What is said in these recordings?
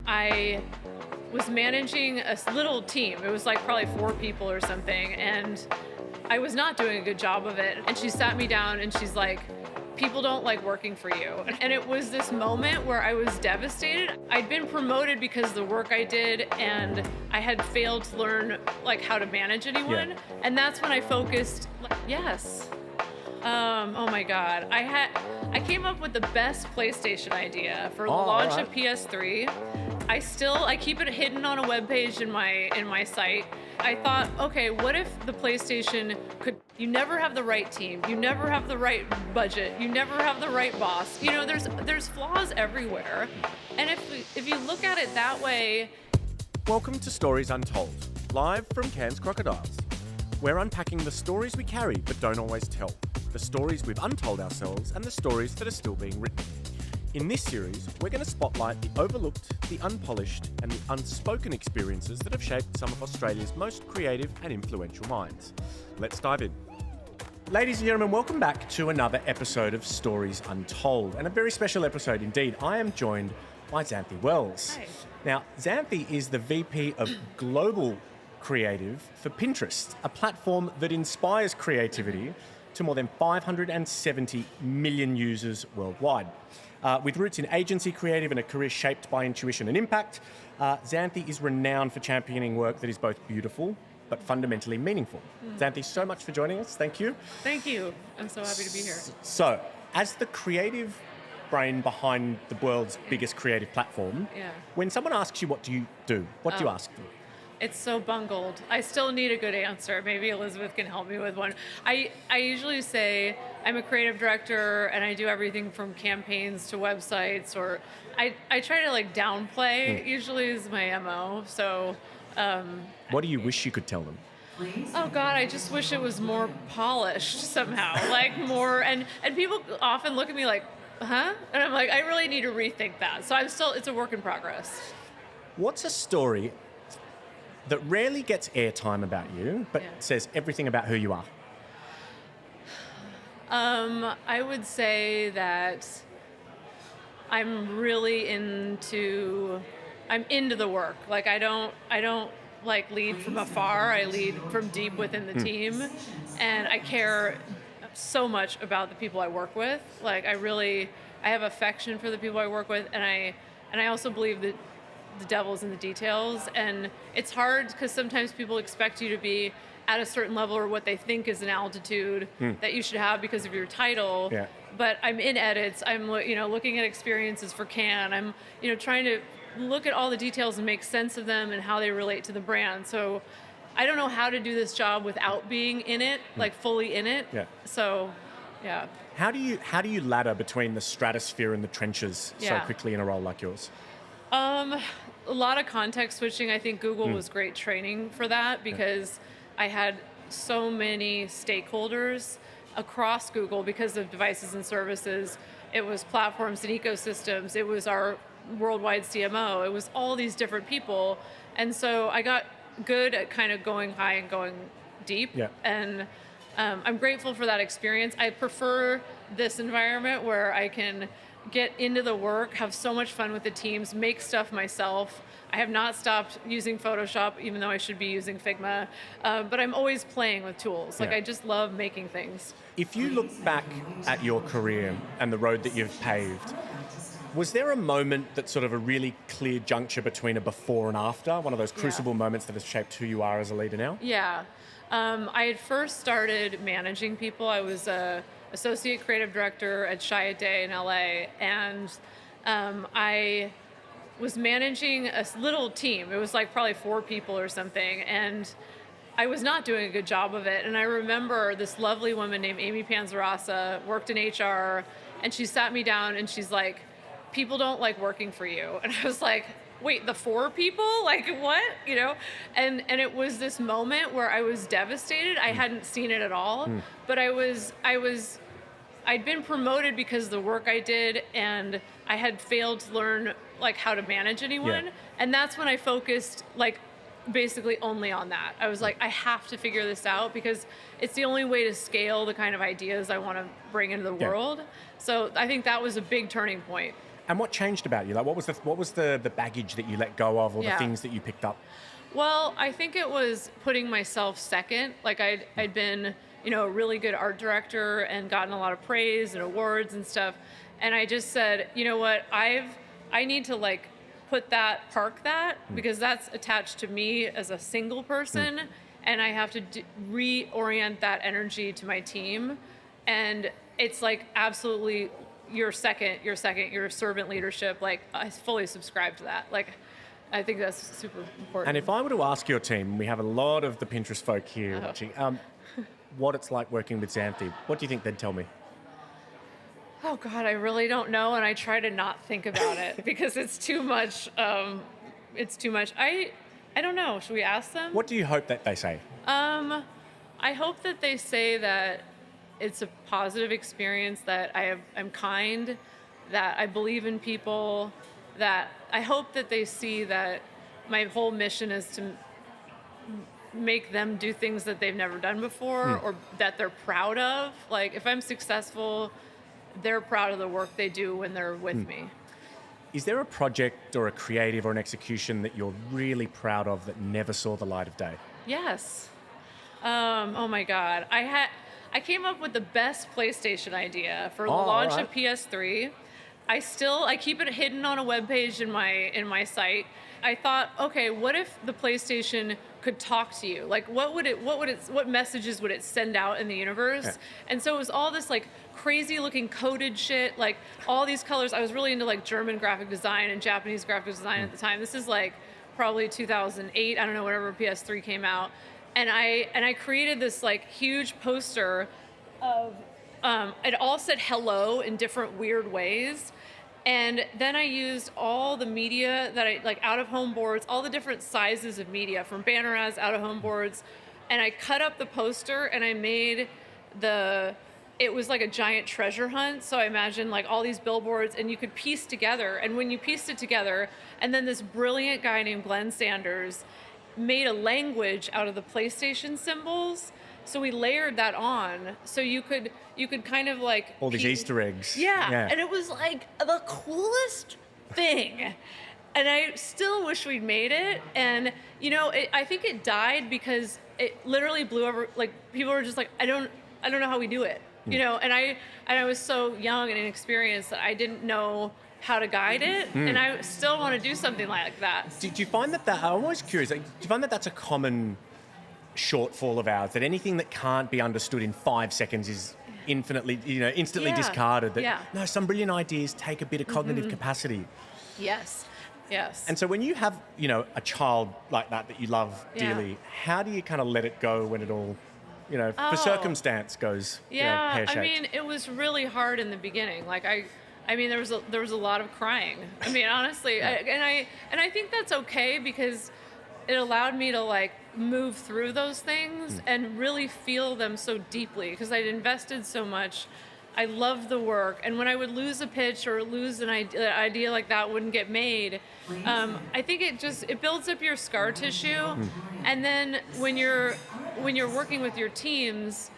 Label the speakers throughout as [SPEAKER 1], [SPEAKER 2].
[SPEAKER 1] I was managing a little team. It was like probably 4 people or something, and I was not doing a good job of it. And she sat me down and she's like, people don't like working for you. And it was this moment where I was devastated. I'd been promoted because of the work I did, and I had failed to learn like how to manage anyone.
[SPEAKER 2] Yeah.
[SPEAKER 1] And that's when I focused, yes. Oh my God. I came up with the best PlayStation idea for the launch of PS3. I keep it hidden on a webpage in my site. I thought, okay, what if the PlayStation you never have the right team, you never have the right budget, you never have the right boss. You know, there's flaws everywhere. And if you look at it that way.
[SPEAKER 2] Welcome to Stories Untold, live from Cairns Crocodiles. We're unpacking the stories we carry but don't always tell, the stories we've untold ourselves, and the stories that are still being written. In this series, we're going to spotlight the overlooked, the unpolished, and the unspoken experiences that have shaped some of Australia's most creative and influential minds. Let's dive in. Ladies and gentlemen, welcome back to another episode of Stories Untold, and a very special episode indeed. I am joined by Zanthy Wells.
[SPEAKER 1] Hi.
[SPEAKER 2] Now, Zanthy is the VP of Global Creative for Pinterest, a platform that inspires creativity to more than 570 million users worldwide. With roots in agency creative and a career shaped by intuition and impact, Zanthy is renowned for championing work that is both beautiful but fundamentally meaningful. Zanthy, so much for joining us. Thank you.
[SPEAKER 1] Thank you. I'm so happy to be here.
[SPEAKER 2] So, as the creative brain behind the world's biggest creative platform, when someone asks you what do you do, what do you ask them?
[SPEAKER 1] It's so bungled. I still need a good answer. Maybe Elizabeth can help me with one. I usually say I'm a creative director and I do everything from campaigns to websites, or I try to like downplay, usually is my MO. So
[SPEAKER 2] what do you wish you could tell them?
[SPEAKER 1] oh God, I just wish it was more polished somehow, like more, and people often look at me like, huh? And I'm like, I really need to rethink that. So it's a work in progress.
[SPEAKER 2] What's a story that rarely gets airtime about you, but says everything about who you are?
[SPEAKER 1] I would say that I'm into the work. Like I don't like lead from afar. I lead from deep within the team, and I care so much about the people I work with. Like I have affection for the people I work with, and I also believe that the devil's in the details, and it's hard because sometimes people expect you to be at a certain level or what they think is an altitude that you should have because of your title. Yeah. But I'm in edits. I'm looking at experiences for Cannes. I'm trying to look at all the details and make sense of them and how they relate to the brand. So I don't know how to do this job without being in it, like fully in it. Yeah. So, yeah.
[SPEAKER 2] How do you ladder between the stratosphere and the trenches so quickly in a role like yours?
[SPEAKER 1] A lot of context switching. I think Google was great training for that because I had so many stakeholders across Google because of devices and services. It was platforms and ecosystems. It was our worldwide CMO. It was all these different people. And so I got good at kind of going high and going deep. Yeah. And I'm grateful for that experience. I prefer this environment where I can get into the work, have so much fun with the teams, make stuff myself. I have not stopped using Photoshop, even though I should be using Figma, but I'm always playing with tools. Like I just love making things.
[SPEAKER 2] If you look back at your career and the road that you've paved, was there a moment that's sort of a really clear juncture between a before and after, one of those crucible moments that has shaped who you are as a leader now?
[SPEAKER 1] Yeah. I had first started managing people. I was a associate creative director at Chiat Day in LA, and I was managing a little team. It was like probably 4 people or something, and I was not doing a good job of it. And I remember this lovely woman named Amy Panzarasa worked in HR, and she sat me down and she's like, people don't like working for you. And I was like, wait, the 4 people? Like what? And it was this moment where I was devastated. I hadn't seen it at all, but I'd been promoted because of the work I did, and I had failed to learn like how to manage anyone. Yeah. And that's when I focused like basically only on that. I was like, I have to figure this out because it's the only way to scale the kind of ideas I want to bring into the world. So I think that was a big turning point.
[SPEAKER 2] And what changed about you? Like, what was the baggage that you let go of, or the
[SPEAKER 1] Yeah.
[SPEAKER 2] things that you picked up?
[SPEAKER 1] Well, I think it was putting myself second. Like I'd been, a really good art director and gotten a lot of praise and awards and stuff. And I just said, you know what, I need to like park that because that's attached to me as a single person. And I have to reorient that energy to my team. And it's like absolutely your servant leadership. Like I fully subscribe to that. Like I think that's super important.
[SPEAKER 2] And if I were to ask your team, we have a lot of the Pinterest folk here watching, what it's like working with Zanthy, what do you think they'd tell me?
[SPEAKER 1] Oh God, I really don't know, and I try to not think about it because it's too much. It's too much. I don't know. Should we ask them?
[SPEAKER 2] What do you hope that they say?
[SPEAKER 1] I hope that they say that it's a positive experience, that I'm kind, that I believe in people, that I hope that they see that my whole mission is to make them do things that they've never done before or that they're proud of. Like if I'm successful, they're proud of the work they do when they're with me.
[SPEAKER 2] Is there a project or a creative or an execution that you're really proud of that never saw the light of day?
[SPEAKER 1] Yes. Oh my God. I came up with the best PlayStation idea for the launch of PS3. I keep it hidden on a webpage in my site. I thought, okay, what if the PlayStation could talk to you? Like what messages would it send out in the universe?
[SPEAKER 2] Yeah.
[SPEAKER 1] And so it was all this like crazy looking coded shit, like all these colors. I was really into like German graphic design and Japanese graphic design at the time. This is like probably 2008, I don't know, whenever PS3 came out. And I created this like huge poster of it all said hello in different weird ways. And then I used all the media that I like, out of home boards, all the different sizes of media from banner ads, out of home boards, and I cut up the poster and I made it was like a giant treasure hunt. So I imagined like all these billboards and you could piece together. And when you pieced it together, and then this brilliant guy named Glenn Sanders made a language out of the PlayStation symbols. So we layered that on, so you could kind of like
[SPEAKER 2] all these Easter eggs.
[SPEAKER 1] Yeah, and it was like the coolest thing. And I still wish we'd made it. And I think it died because it literally blew over. Like people were just like, I don't know how we do it. And I was so young and inexperienced that I didn't know how to guide it, and I still want to do something like that.
[SPEAKER 2] Did you find that I'm always curious, like, do you find that that's a common shortfall of ours, that anything that can't be understood in 5 seconds is instantly discarded? No, some brilliant ideas take a bit of cognitive capacity.
[SPEAKER 1] Yes.
[SPEAKER 2] And so when you have, a child like that you love dearly, how do you kind of let it go when it all, for circumstance goes pear-shaped?
[SPEAKER 1] I mean, it was really hard in the beginning. Like I mean, there was a lot of crying. I mean, honestly, and I think that's okay because it allowed me to like move through those things and really feel them so deeply because I'd invested so much. I loved the work, and when I would lose a pitch or lose an idea like that wouldn't get made, I think it builds up your scar tissue, and then when you're working with your teams,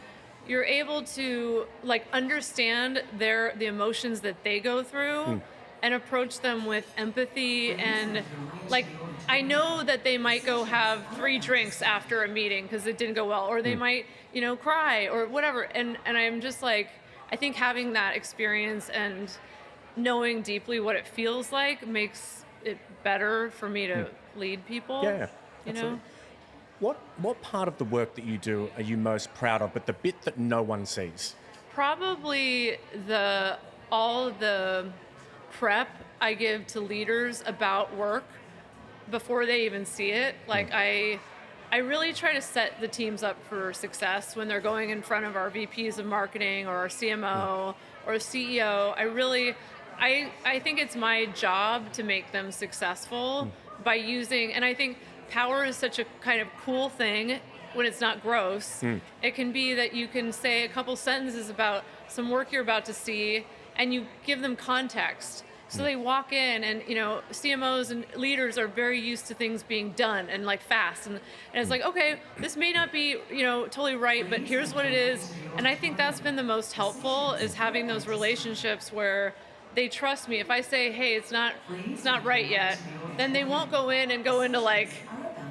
[SPEAKER 1] you're able to like understand the emotions that they go through and approach them with empathy. And like I know that they might go have 3 drinks after a meeting because it didn't go well, or they might cry or whatever, and I'm just like, I think having that experience and knowing deeply what it feels like makes it better for me to lead people.
[SPEAKER 2] Absolutely. What part of the work that you do are you most proud of, but the bit that no one sees? Probably
[SPEAKER 1] all of the prep I give to leaders about work before they even see it. Like I really try to set the teams up for success when they're going in front of our VPs of marketing or our CMO or CEO. I think it's my job to make them successful by using, and I think power is such a kind of cool thing when it's not gross. It can be that you can say a couple sentences about some work you're about to see and you give them context. So they walk in and, CMOs and leaders are very used to things being done and like fast. And it's like, okay, this may not be, totally right, but here's what it is. And I think that's been the most helpful, is having those relationships where they trust me. If I say, hey, it's not right yet, then they won't go into like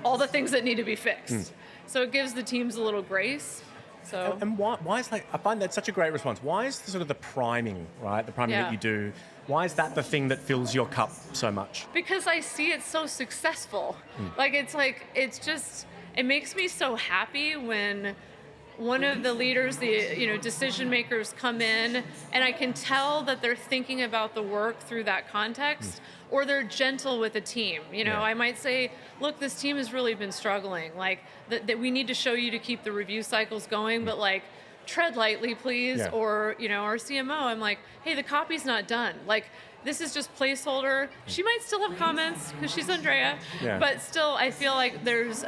[SPEAKER 1] all the things that need to be fixed. So it gives the teams a little grace. So
[SPEAKER 2] And why is I find that such a great response. Why is the sort of the priming, right? The priming that you do, why is that the thing that fills your cup so much?
[SPEAKER 1] because I see it so successful. It makes me so happy when one of the leaders, the decision makers come in, and I can tell that they're thinking about the work through that context, or they're gentle with the team. I might say, look, this team has really been struggling. Like that we need to show you to keep the review cycles going, but like tread lightly, please.
[SPEAKER 2] Yeah.
[SPEAKER 1] Or our CMO, I'm like, hey, the copy's not done. Like this is just placeholder. She might still have comments because she's Andrea, but still, I feel like there's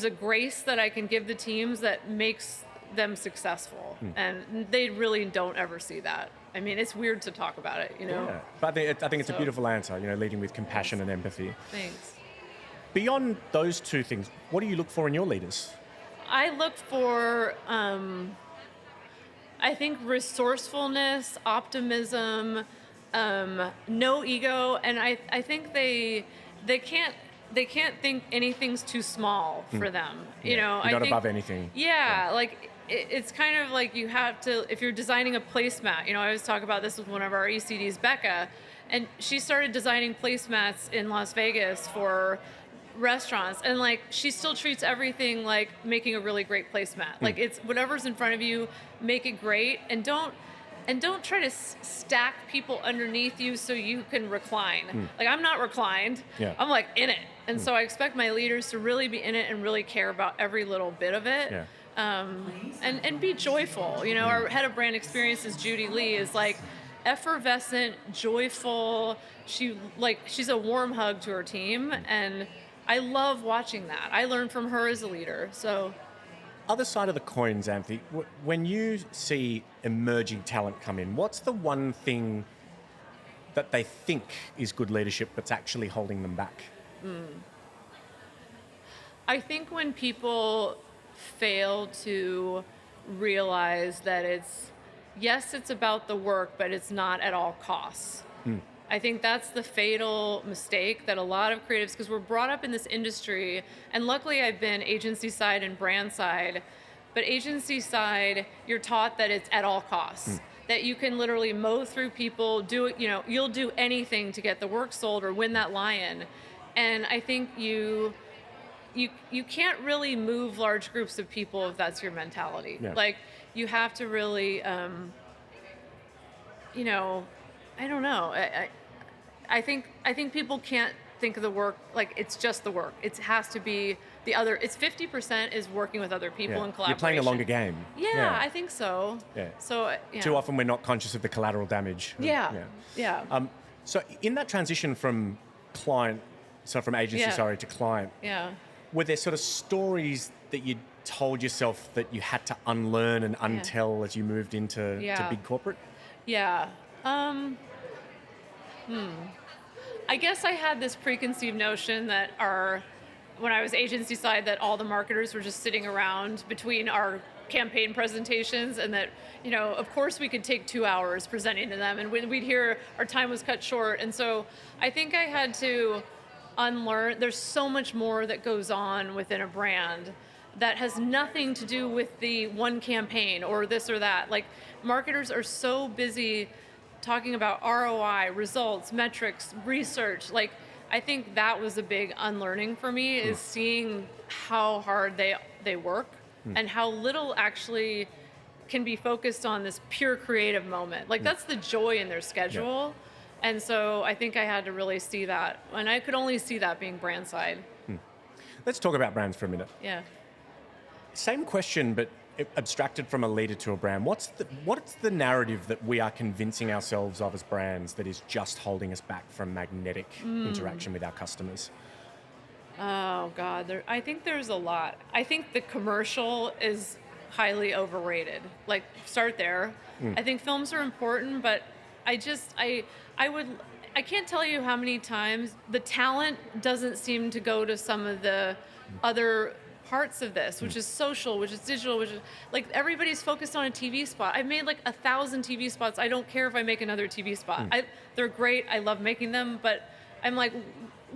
[SPEAKER 1] a grace that I can give the teams that makes them successful, and they really don't ever see that. I mean, it's weird to talk about it,
[SPEAKER 2] Yeah. But I think it's a beautiful answer, leading with compassion and empathy.
[SPEAKER 1] Thanks.
[SPEAKER 2] Beyond those two things, what do you look for in your leaders?
[SPEAKER 1] I look for, I think, resourcefulness, optimism, no ego, and I think they can't think anything's too small for them.
[SPEAKER 2] You're not above anything.
[SPEAKER 1] Yeah, like it's kind of like you have to, if you're designing a placemat, I always talk about this with one of our ECDs, Becca, and she started designing placemats in Las Vegas for restaurants, and like she still treats everything like making a really great placemat. Like it's whatever's in front of you, make it great, and don't try to stack people underneath you so you can recline. Like I'm not reclined.
[SPEAKER 2] Yeah.
[SPEAKER 1] I'm like in it. And so I expect my leaders to really be in it and really care about every little bit of it.
[SPEAKER 2] Yeah.
[SPEAKER 1] And be joyful. Our head of brand experiences, Judy Lee, is like effervescent, joyful. She's a warm hug to her team, and I love watching that. I learned from her as a leader. So
[SPEAKER 2] Other side of the coin, Zanthy, when you see emerging talent come in, what's the one thing that they think is good leadership that's actually holding them back?
[SPEAKER 1] I think when people fail to realize that it's about the work, but it's not at all costs. I think that's the fatal mistake that a lot of creatives, because we're brought up in this industry, and luckily I've been agency side and brand side, but agency side, you're taught that it's at all costs. That you can literally mow through people, you'll do anything to get the work sold or win that lion. And I think you can't really move large groups of people if that's your mentality.
[SPEAKER 2] Yeah.
[SPEAKER 1] Like you have to really, I don't know. I think people can't think of the work like it's just the work. It has to be the other. It's 50% is working with other people in collaboration.
[SPEAKER 2] You're playing a longer game.
[SPEAKER 1] Yeah, I think so.
[SPEAKER 2] Yeah.
[SPEAKER 1] So
[SPEAKER 2] Too often we're not conscious of the collateral damage.
[SPEAKER 1] Yeah.
[SPEAKER 2] So in that transition from agency, to client, were there sort of stories that you told yourself that you had to unlearn and untell as you moved into to big corporate?
[SPEAKER 1] Yeah. I guess I had this preconceived notion that when I was agency side, that all the marketers were just sitting around between our campaign presentations, and that, of course we could take 2 hours presenting to them, and when we'd hear our time was cut short. And so I think I had to unlearn, there's so much more that goes on within a brand that has nothing to do with the one campaign or this or that. Like marketers are so busy talking about ROI, results, metrics, research. Like I think that was a big unlearning for me, is seeing how hard they work and how little actually can be focused on this pure creative moment. Like that's the joy in their schedule. Yeah. And so I think I had to really see that, and I could only see that being brand side.
[SPEAKER 2] Let's talk about brands for a minute.
[SPEAKER 1] Yeah.
[SPEAKER 2] Same question, but abstracted from a leader to a brand. What's the narrative that we are convincing ourselves of as brands that is just holding us back from magnetic interaction with our customers?
[SPEAKER 1] Oh God, I think there's a lot. I think the commercial is highly overrated. Like start there. I think films are important, but I can't tell you how many times the talent doesn't seem to go to some of the other parts of this, which is social, which is digital, which is like everybody's focused on a TV spot. I've made like 1,000 TV spots. I don't care if I make another TV spot. They're great. I love making them, but I'm like,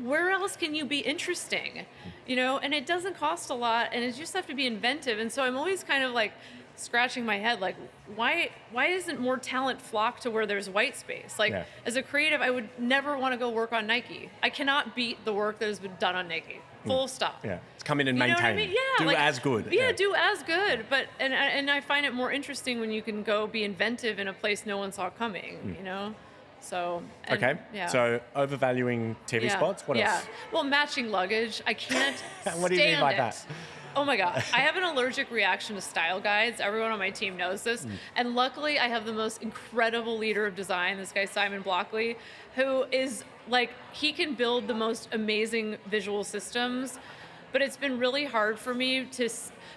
[SPEAKER 1] where else can you be interesting? You know, and it doesn't cost a lot, and it just have to be inventive. And so I'm always kind of like scratching my head, like, why isn't more talent flock to where there's white space? Like, as a creative, I would never want to go work on Nike. I cannot beat the work that has been done on Nike. Full stop.
[SPEAKER 2] Yeah, it's come in and maintain.
[SPEAKER 1] I mean? Yeah,
[SPEAKER 2] do
[SPEAKER 1] like,
[SPEAKER 2] as good.
[SPEAKER 1] Yeah, do as good. But and I find it more interesting when you can go be inventive in a place no one saw coming. You know. So
[SPEAKER 2] okay.
[SPEAKER 1] Yeah.
[SPEAKER 2] So overvaluing TV spots. What else?
[SPEAKER 1] Yeah. Well, matching luggage. I can't.
[SPEAKER 2] What do you mean by
[SPEAKER 1] stand
[SPEAKER 2] that?
[SPEAKER 1] Oh my God. I have an allergic reaction to style guides. Everyone on my team knows this. And luckily, I have the most incredible leader of design, this guy, Simon Blockley, who is like, he can build the most amazing visual systems. But it's been really hard for me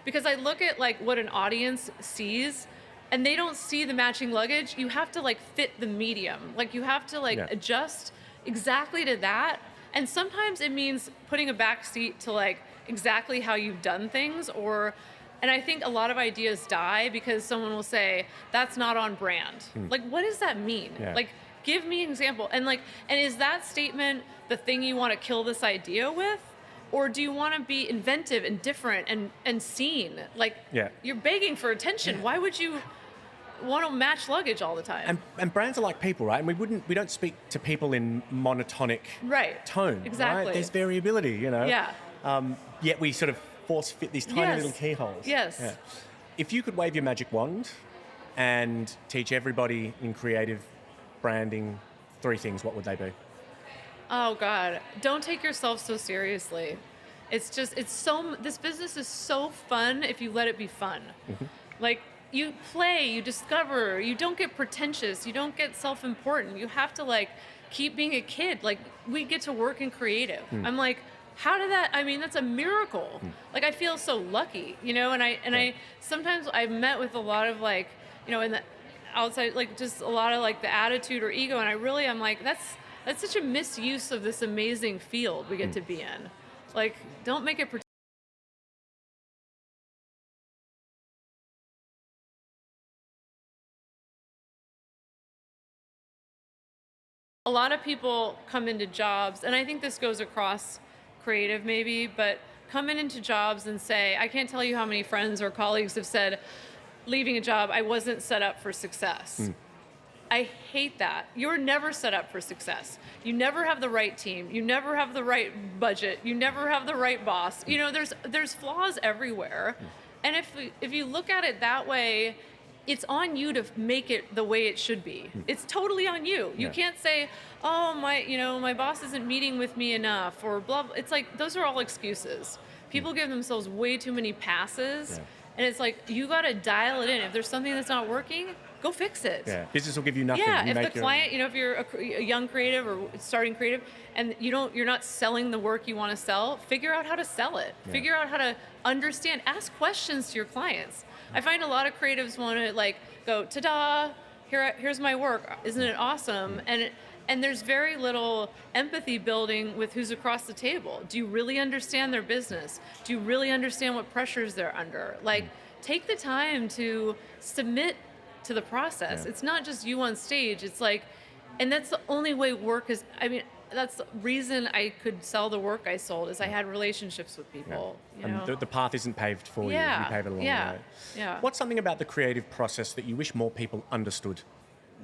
[SPEAKER 1] because I look at like what an audience sees, and they don't see the matching luggage. You have to like fit the medium. Like you have to like adjust exactly to that. And sometimes it means putting a back seat to like exactly how you've done things, and I think a lot of ideas die because someone will say, that's not on brand. Like, what does that mean? Like, give me an example. And is that statement the thing you want to kill this idea with? Or do you want to be inventive and different and seen? Like, you're begging for attention. Why would you want to match luggage all the time?
[SPEAKER 2] And brands are like people, right? And we don't speak to people in monotonic tone.
[SPEAKER 1] Exactly.
[SPEAKER 2] Right? There's variability, you know?
[SPEAKER 1] Yeah.
[SPEAKER 2] Yet we sort of force fit these tiny little keyholes.
[SPEAKER 1] Yes.
[SPEAKER 2] Yeah. If you could wave your magic wand and teach everybody in creative branding 3 things, what would they be?
[SPEAKER 1] Oh God, don't take yourself so seriously. This business is so fun if you let it be fun. Like, you play, you discover, you don't get pretentious, you don't get self-important. You have to like keep being a kid. Like, we get to work in creative. I'm like, how did that, I mean, that's a miracle. Like, I feel so lucky, you know, and I sometimes I've met with a lot of like, you know, in the outside, like just a lot of like the attitude or ego. And I'm like, that's such a misuse of this amazing field we get to be in. Like, don't make it a lot of people come into jobs, and I think this goes across creative maybe, but coming into jobs and say, I can't tell you how many friends or colleagues have said, leaving a job, I wasn't set up for success. I hate that. You're never set up for success. You never have the right team. You never have the right budget. You never have the right boss. You know, there's flaws everywhere. And if you look at it that way, it's on you to make it the way it should be. It's totally on you. You can't say, oh, my boss isn't meeting with me enough, or blah, blah. It's like, those are all excuses. People give themselves way too many passes, and it's like, you gotta dial it in. If there's something that's not working, go fix it.
[SPEAKER 2] Yeah, business will give you nothing.
[SPEAKER 1] Yeah, if the client, you know, if you're a young creative or starting creative, and you're not selling the work you want to sell, figure out how to sell it. Figure out how to understand. Ask questions to your clients. I find a lot of creatives want to like go, ta-da, here's my work. Isn't it awesome? And there's very little empathy building with who's across the table. Do you really understand their business? Do you really understand what pressures they're under? Like, take the time to submit to the process. It's not just you on stage. It's like, and that's the only way work is, I mean, that's the reason I could sell the work I sold, is I had relationships with people. You know?
[SPEAKER 2] And the path isn't paved for you. You pave it along the way.
[SPEAKER 1] Yeah.
[SPEAKER 2] What's something about the creative process that you wish more people understood?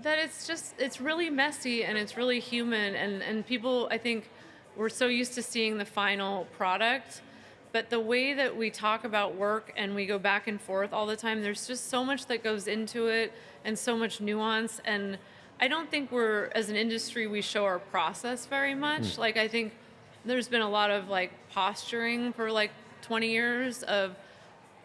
[SPEAKER 1] That it's really messy and it's really human, and people, I think, we're so used to seeing the final product, but the way that we talk about work and we go back and forth all the time, there's just so much that goes into it and so much nuance. And I don't think as an industry, we show our process very much. Like, I think there's been a lot of like posturing for like 20 years of,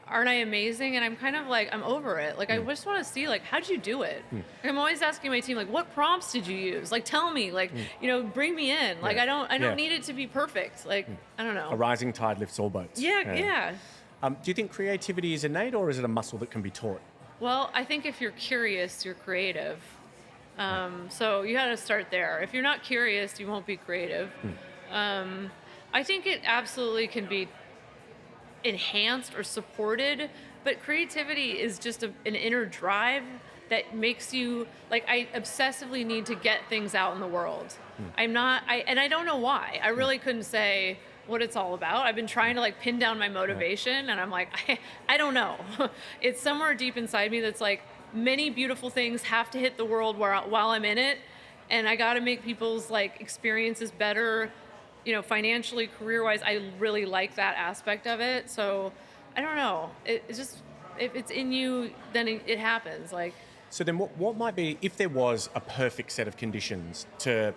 [SPEAKER 1] aren't I amazing? And I'm kind of like, I'm over it. Like, I just want to see, like, how'd you do it? Like, I'm always asking my team, like, what prompts did you use? Like, tell me, like, you know, bring me in. Like, I don't need it to be perfect. Like, I don't know.
[SPEAKER 2] A rising tide lifts all boats.
[SPEAKER 1] Yeah.
[SPEAKER 2] Do you think creativity is innate, or is it a muscle that can be taught?
[SPEAKER 1] Well, I think if you're curious, you're creative. So you got to start there. If you're not curious, you won't be creative. I think it absolutely can be enhanced or supported, but creativity is just an inner drive that makes you, like, I obsessively need to get things out in the world. I don't know why. I really couldn't say what it's all about. I've been trying to like pin down my motivation, and I'm like, I don't know. It's somewhere deep inside me that's like, many beautiful things have to hit the world while I'm in it, and I got to make people's like experiences better, financially, career-wise. I really like that aspect of it. So I don't know. It's just, if it's in you, then it happens. Like.
[SPEAKER 2] So then what might be, if there was a perfect set of conditions to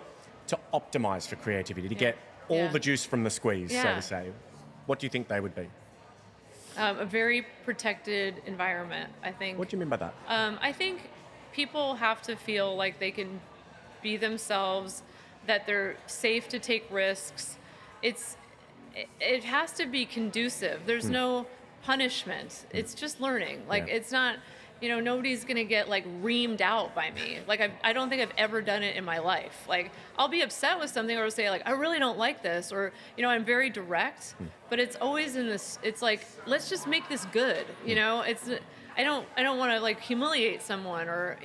[SPEAKER 2] optimize for creativity, to get all the juice from the squeeze, so to say, what do you think they would be?
[SPEAKER 1] A very protected environment, I think.
[SPEAKER 2] What do you mean by that?
[SPEAKER 1] I think people have to feel like they can be themselves, that they're safe to take risks. It has to be conducive. There's no punishment. It's just learning. Like, it's not, nobody's going to get like reamed out by me. Like, I don't think I've ever done it in my life. Like, I'll be upset with something or say like, I really don't like this, or, I'm very direct, but it's always in this, it's like, let's just make this good. It's, I don't want to like humiliate someone or,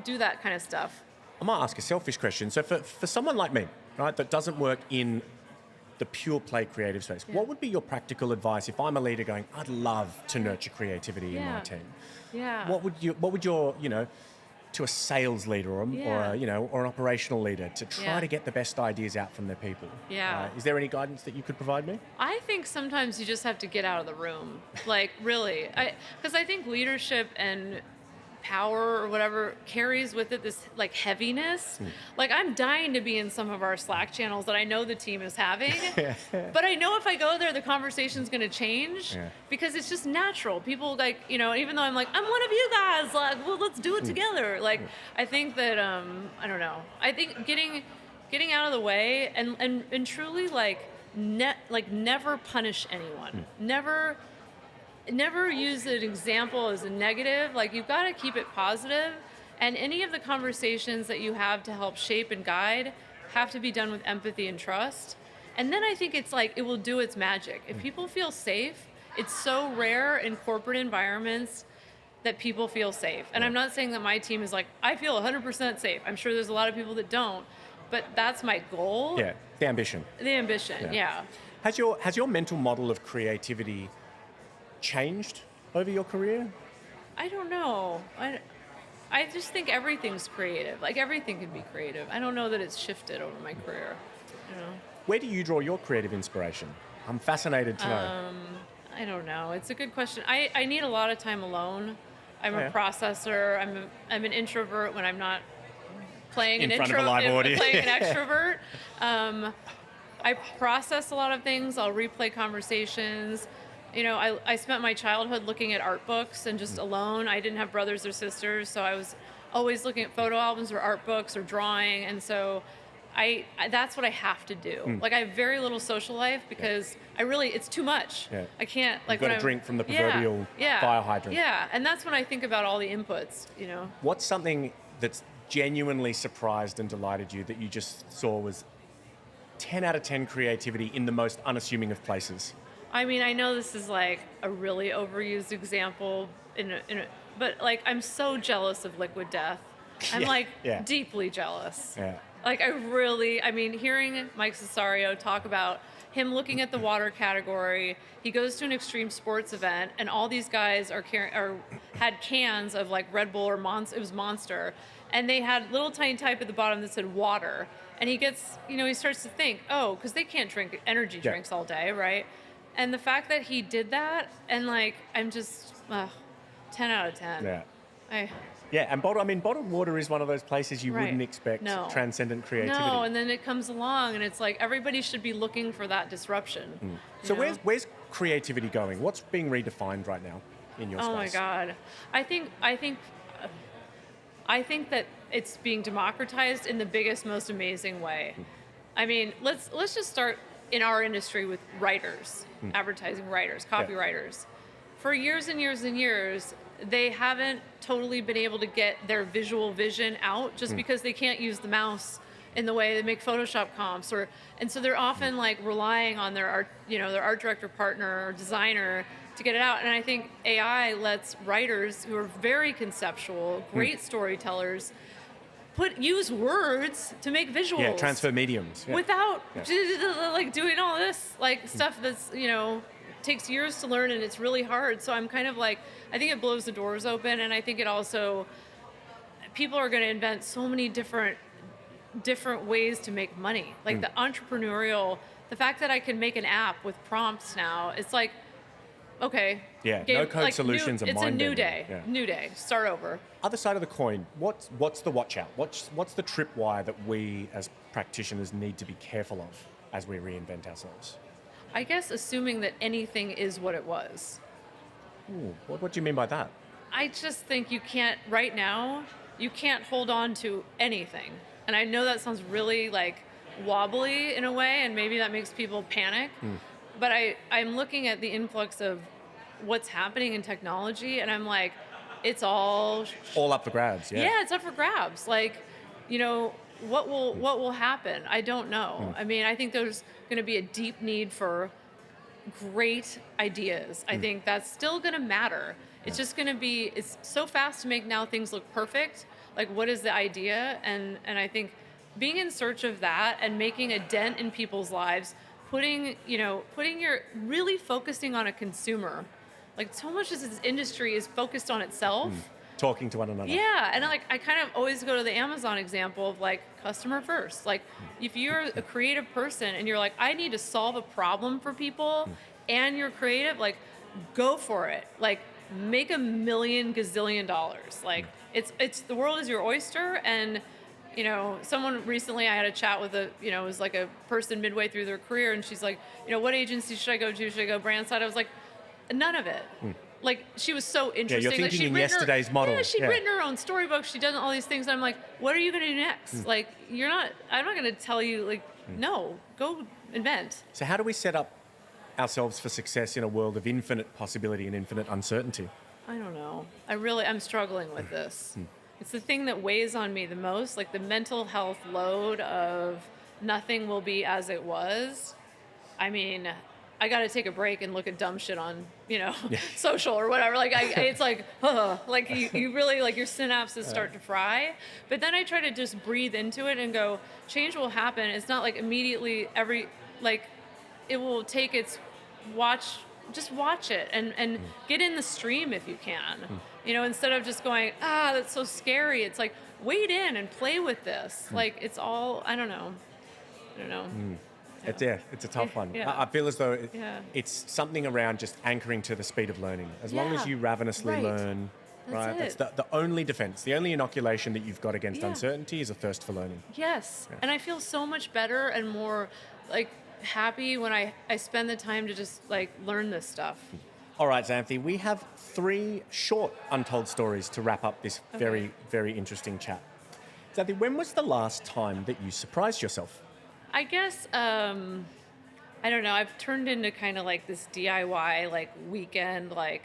[SPEAKER 1] do that kind of stuff.
[SPEAKER 2] I might ask a selfish question. So for someone like me, right, that doesn't work in the pure play creative space, what would be your practical advice if I'm a leader going, I'd love to nurture creativity in my team?
[SPEAKER 1] Yeah.
[SPEAKER 2] What would your, to a sales leader or an operational leader to try to get the best ideas out from their people?
[SPEAKER 1] Yeah.
[SPEAKER 2] Is there any guidance that you could provide me?
[SPEAKER 1] I think sometimes you just have to get out of the room. Like, really. Because I think leadership and power or whatever carries with it this like heaviness. Like, I'm dying to be in some of our Slack channels that I know the team is having, but I know if I go there, the conversation's going to change because it's just natural. People like, even though I'm like, I'm one of you guys, like, well, let's do it together. Like, I think that, I don't know. I think getting out of the way and truly like never punish anyone. Never use an example as a negative. Like, you've got to keep it positive, and any of the conversations that you have to help shape and guide have to be done with empathy and trust. And then I think it's like, it will do its magic. If people feel safe, it's so rare in corporate environments that people feel safe. And I'm not saying that my team is like, I feel 100% safe. I'm sure there's a lot of people that don't, but that's my goal.
[SPEAKER 2] Yeah, the ambition.
[SPEAKER 1] Yeah.
[SPEAKER 2] Has your mental model of creativity changed over your career?
[SPEAKER 1] I don't know. I just think everything's creative. Like, everything can be creative. I don't know that it's shifted over my career.
[SPEAKER 2] Where do you draw your creative inspiration? I'm fascinated to know.
[SPEAKER 1] I don't know. It's a good question. I need a lot of time alone. I'm a processor. I'm an introvert when I'm not playing
[SPEAKER 2] in front of a live audience.
[SPEAKER 1] Playing an extrovert. I process a lot of things. I'll replay conversations. I spent my childhood looking at art books and just alone. I didn't have brothers or sisters, so I was always looking at photo albums or art books or drawing, and so I that's what I have to do. Like, I have very little social life because it's too much. I can't, like,
[SPEAKER 2] you've got to drink from the proverbial fire hydrant.
[SPEAKER 1] Yeah, and that's when I think about all the inputs,
[SPEAKER 2] What's something that's genuinely surprised and delighted you that you just saw was 10 out of 10 creativity in the most unassuming of places?
[SPEAKER 1] I mean, I know this is like a really overused example, but like, I'm so jealous of Liquid Death. I'm deeply jealous. Yeah. Like, hearing Mike Cesario talk about him looking at the water category, he goes to an extreme sports event, and all these guys had cans of like Red Bull or Monster. It was Monster, and they had little tiny type at the bottom that said water. And he gets, he starts to think, because they can't drink energy drinks all day, right? And the fact that he did that, and like, I'm just 10 out of 10.
[SPEAKER 2] Yeah. And bottled water is one of those places you wouldn't expect transcendent creativity.
[SPEAKER 1] No, and then it comes along, and it's like, everybody should be looking for that disruption.
[SPEAKER 2] So where's creativity going? What's being redefined right now in your space?
[SPEAKER 1] Oh my God, I think that it's being democratized in the biggest, most amazing way. I mean, let's just start in our industry with writers, advertising writers, copywriters. For years and years and years, they haven't totally been able to get their visual vision out just because they can't use the mouse in the way they make Photoshop comps, and so they're often like relying on their art, their art director partner or designer to get it out. And I think AI lets writers who are very conceptual, great storytellers, use words to make visuals.
[SPEAKER 2] Yeah, transfer mediums. Yeah.
[SPEAKER 1] Without like doing all this like stuff that's takes years to learn, and it's really hard. So I'm kind of like, I think it blows the doors open, and I think it also, people are going to invent so many different ways to make money. Like the entrepreneurial, the fact that I can make an app with prompts now, it's like, okay.
[SPEAKER 2] Yeah, no code solutions are
[SPEAKER 1] It's a new
[SPEAKER 2] mind-bending.
[SPEAKER 1] day.
[SPEAKER 2] Yeah.
[SPEAKER 1] New day. Start over.
[SPEAKER 2] Other side of the coin, what's the watch out? What's the tripwire that we as practitioners need to be careful of as we reinvent ourselves?
[SPEAKER 1] I guess assuming that anything is what it was.
[SPEAKER 2] Ooh, what do you mean by that?
[SPEAKER 1] I just think you can't, right now, you can't hold on to anything. And I know that sounds really like wobbly in a way, and maybe that makes people panic. But I'm looking at the influx of what's happening in technology, and I'm like, it's all
[SPEAKER 2] up for grabs.
[SPEAKER 1] Yeah, it's up for grabs. Like, what will happen? I don't know. I mean, I think there's going to be a deep need for great ideas. I think that's still going to matter. It's just going to be, it's so fast to make now things look perfect. Like, what is the idea? And I think being in search of that and making a dent in people's lives, putting really focusing on a consumer. Like, so much of this industry is focused on itself.
[SPEAKER 2] Talking to one another.
[SPEAKER 1] Yeah, and I kind of always go to the Amazon example of like customer first. Like, if you're a creative person and you're like, I need to solve a problem for people, and you're creative, like, go for it. Like, make $1 million gazillion. Like, it's the world is your oyster. And someone recently, I had a chat with it was like a person midway through their career, and she's like, what agency should I go to? Should I go brand side? I was like, none of it. Like, she was so interesting.
[SPEAKER 2] Yeah, you're thinking
[SPEAKER 1] like,
[SPEAKER 2] in yesterday's model.
[SPEAKER 1] Yeah, she'd written her own storybook. She'd done all these things. And I'm like, what are you going to do next? Like, I'm not going to tell you, like, no, go invent.
[SPEAKER 2] So how do we set up ourselves for success in a world of infinite possibility and infinite uncertainty?
[SPEAKER 1] I don't know. I'm struggling with this. It's the thing that weighs on me the most, like the mental health load of nothing will be as it was. I mean, I got to take a break and look at dumb shit on, social or whatever. Like, it's like, like you really, like, your synapses start to fry. But then I try to just breathe into it and go, change will happen. It's not like immediately it will take just watch it and get in the stream if you can. Instead of just going, that's so scary. It's like, wade in and play with this. Like, it's all, I don't know.
[SPEAKER 2] It's a tough one.
[SPEAKER 1] Yeah.
[SPEAKER 2] I feel as though it's something around just anchoring to the speed of learning. As long as you ravenously learn, right? That's the only defense, the only inoculation that you've got against uncertainty is a thirst for learning.
[SPEAKER 1] Yes. Yeah. And I feel so much better and more like happy when I spend the time to just like learn this stuff.
[SPEAKER 2] All right, Zanthy, we have 3 short untold stories to wrap up this very, very interesting chat. Zanthy, when was the last time that you surprised yourself?
[SPEAKER 1] I guess, I don't know, I've turned into kind of like this DIY, like weekend, like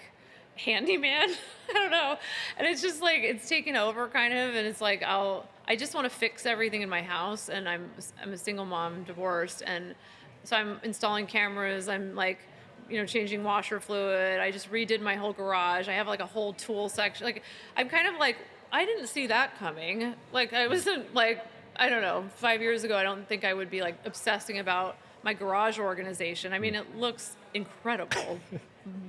[SPEAKER 1] handyman. I don't know. And it's just like, it's taken over kind of, and it's like, I just want to fix everything in my house, and I'm a single mom, divorced, and so I'm installing cameras, I'm like, changing washer fluid. I just redid my whole garage. I have like a whole tool section. Like, I'm kind of like, I didn't see that coming. Like, I wasn't like, I don't know, 5 years ago, I don't think I would be like obsessing about my garage organization. I mean, it looks incredible,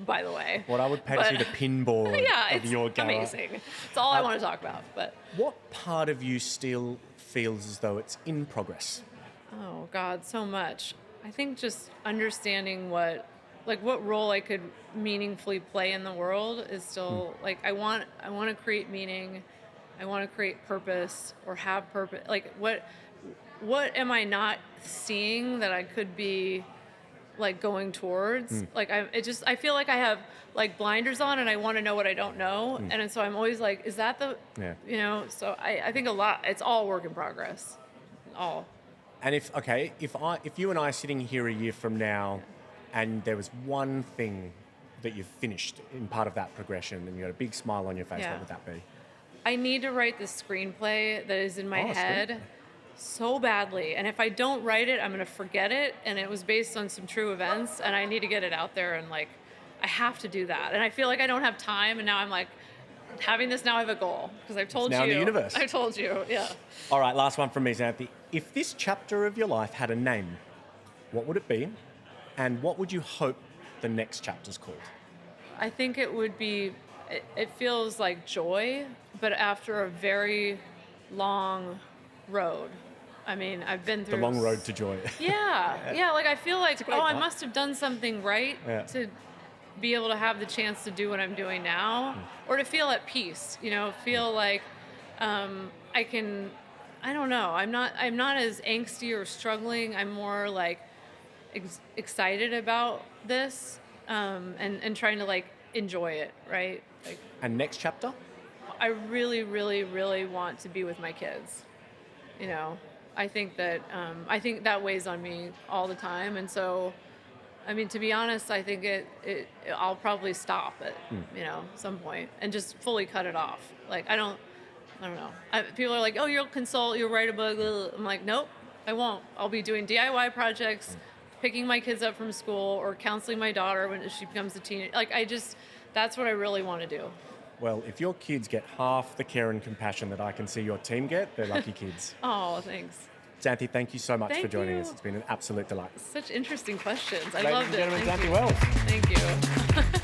[SPEAKER 1] by the way.
[SPEAKER 2] What I would pay to see the pinboard of your garage.
[SPEAKER 1] Amazing. It's all I want to talk about. But
[SPEAKER 2] what part of you still feels as though it's in progress?
[SPEAKER 1] Oh God, so much. I think just understanding what role I could meaningfully play in the world is still like, I want to create meaning. I want to create purpose or have purpose. Like, what am I not seeing that I could be like going towards? Like, I feel like I have like blinders on, and I want to know what I don't know. And so I'm always like, is that so I think a lot, it's all work in progress. All.
[SPEAKER 2] And if you and I are sitting here a year from now, and there was one thing that you've finished in part of that progression, and you had a big smile on your face, what would that be?
[SPEAKER 1] I need to write the screenplay that is in my head so badly. And if I don't write it, I'm going to forget it. And it was based on some true events, and I need to get it out there. And like, I have to do that. And I feel like I don't have time. And now I'm like, having this, now I have a goal. Because I've told
[SPEAKER 2] It's now
[SPEAKER 1] you.
[SPEAKER 2] in the universe.
[SPEAKER 1] I told you, yeah.
[SPEAKER 2] All right, last one from me, Zanthy. If this chapter of your life had a name, what would it be? And what would you hope the next chapter's called?
[SPEAKER 1] I think it would be, it feels like joy, but after a very long road. I mean, I've been through...
[SPEAKER 2] The long road to joy.
[SPEAKER 1] Yeah, like I feel like,
[SPEAKER 2] great
[SPEAKER 1] I
[SPEAKER 2] part.
[SPEAKER 1] must have done something right to be able to have the chance to do what I'm doing now, or to feel at peace, feel like I can, I don't know, I'm not as angsty or struggling. I'm more like excited about this and trying to like enjoy it, right? Like,
[SPEAKER 2] And next chapter?
[SPEAKER 1] I really, really, really want to be with my kids. I think that weighs on me all the time, and so, I mean, to be honest, I think I'll probably stop at some point and just fully cut it off. Like I don't know. People are like, oh, you'll consult, you'll write a book. I'm like, nope, I won't. I'll be doing DIY projects, picking my kids up from school, or counseling my daughter when she becomes a teenager. Like that's what I really want to do.
[SPEAKER 2] Well, if your kids get half the care and compassion that I can see your team get, they're lucky kids.
[SPEAKER 1] Oh, thanks.
[SPEAKER 2] Zanthy, thank you so much
[SPEAKER 1] Thank
[SPEAKER 2] for joining
[SPEAKER 1] you.
[SPEAKER 2] us. It's been an absolute delight.
[SPEAKER 1] Such interesting questions. I
[SPEAKER 2] Ladies
[SPEAKER 1] loved
[SPEAKER 2] and
[SPEAKER 1] it.
[SPEAKER 2] gentlemen,
[SPEAKER 1] Thank
[SPEAKER 2] Zanthy
[SPEAKER 1] you.
[SPEAKER 2] Wells.
[SPEAKER 1] Thank you.